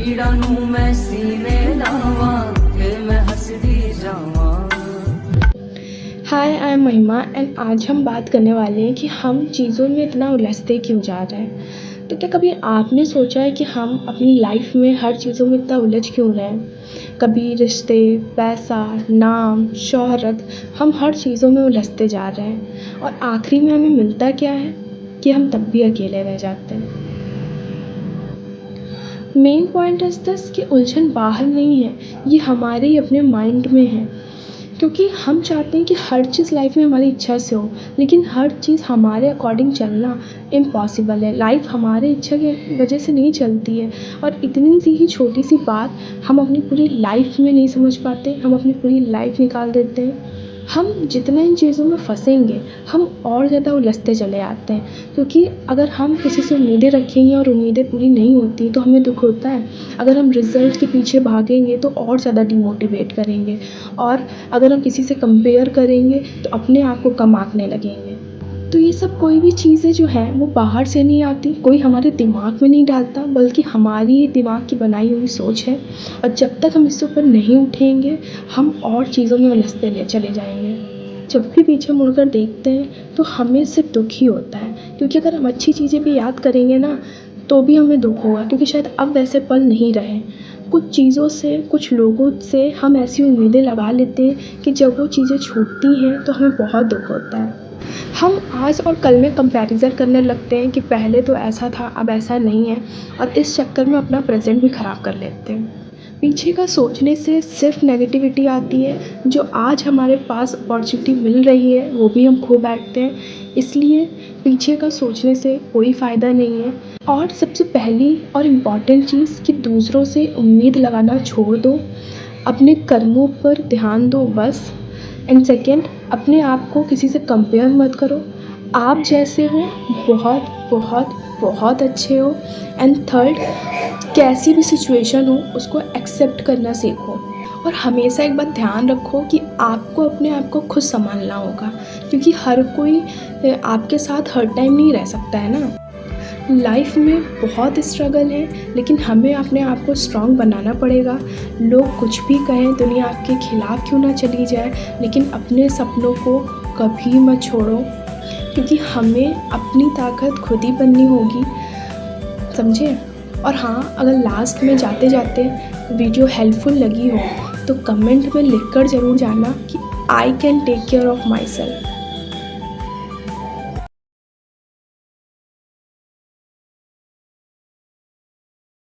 पीड़ा नू मैं सीने लावा फिर मैं हंसदी जावा। हाय, आई एम महिमा एंड आज हम बात करने वाले हैं कि हम चीज़ों में इतना उलझते क्यों जा रहे हैं। तो क्या कभी आपने सोचा है कि हम अपनी लाइफ में हर चीज़ों में इतना उलझ क्यों रहे हैं? कभी रिश्ते, पैसा, नाम, शोहरत, हम हर चीज़ों में उलझते जा रहे हैं और आखिरी में हमें मिलता क्या है कि हम तब भी अकेले रह जाते हैं। मेन पॉइंट इज़ दिस कि उलझन बाहर नहीं है, ये हमारे ही अपने माइंड में है। क्योंकि हम चाहते हैं कि हर चीज़ लाइफ में हमारी इच्छा से हो, लेकिन हर चीज़ हमारे अकॉर्डिंग चलना इम्पॉसिबल है। लाइफ हमारे इच्छा की वजह से नहीं चलती है और इतनी सी ही छोटी सी बात हम अपनी पूरी लाइफ में नहीं समझ पाते, हम अपनी पूरी लाइफ निकाल देते हैं। हम जितने इन चीज़ों में फंसेंगे हम और ज़्यादा उलझते चले आते हैं, क्योंकि अगर हम किसी से उम्मीदें रखेंगे और उम्मीदें पूरी नहीं होती तो हमें दुख होता है। अगर हम रिज़ल्ट के पीछे भागेंगे तो और ज़्यादा डिमोटिवेट करेंगे और अगर हम किसी से कंपेयर करेंगे तो अपने आप को कम आंकने लगेंगे। तो ये सब कोई भी चीज़ें जो हैं वो बाहर से नहीं आती, कोई हमारे दिमाग में नहीं डालता, बल्कि हमारी ही दिमाग की बनाई हुई सोच है। और जब तक हम इससे ऊपर नहीं उठेंगे हम और चीज़ों में उलझते चले जाएंगे। जब भी पीछे मुड़कर देखते हैं तो हमें सिर्फ दुख ही होता है, क्योंकि अगर हम अच्छी चीज़ें भी याद करेंगे ना तो भी हमें दुख होगा, क्योंकि शायद अब वैसे पल नहीं रहे। कुछ चीज़ों से, कुछ लोगों से हम ऐसी उम्मीदें लगा लेते हैं कि जब वो चीज़ें छूटती हैं तो हमें बहुत दुख होता है। हम आज और कल में कंपैरिज़न करने लगते हैं कि पहले तो ऐसा था अब ऐसा नहीं है, और इस चक्कर में अपना प्रेजेंट भी ख़राब कर लेते हैं। पीछे का सोचने से सिर्फ नेगेटिविटी आती है, जो आज हमारे पास अपॉर्चुनिटी मिल रही है वो भी हम खो बैठते हैं। इसलिए पीछे का सोचने से कोई फ़ायदा नहीं है। और सबसे पहली और इम्पॉर्टेंट चीज़ कि दूसरों से उम्मीद लगाना छोड़ दो, अपने कर्मों पर ध्यान दो बस। एंड सेकेंड, अपने आप को किसी से कंपेयर मत करो, आप जैसे हो बहुत बहुत बहुत अच्छे हो। एंड थर्ड, कैसी भी सिचुएशन हो उसको एक्सेप्ट करना सीखो। और हमेशा एक बात ध्यान रखो कि आपको अपने आप को खुद संभालना होगा, क्योंकि हर कोई आपके साथ हर टाइम नहीं रह सकता है ना। लाइफ में बहुत स्ट्रगल है, लेकिन हमें अपने आप को स्ट्रॉन्ग बनाना पड़ेगा। लोग कुछ भी कहें, दुनिया आपके खिलाफ़ क्यों ना चली जाए, लेकिन अपने सपनों को कभी मत छोड़ो, क्योंकि हमें अपनी ताकत खुद ही बननी होगी, समझे। और हाँ, अगर लास्ट में जाते जाते वीडियो हेल्पफुल लगी हो तो कमेंट में लिख कर ज़रूर जाना कि I can take care of my self.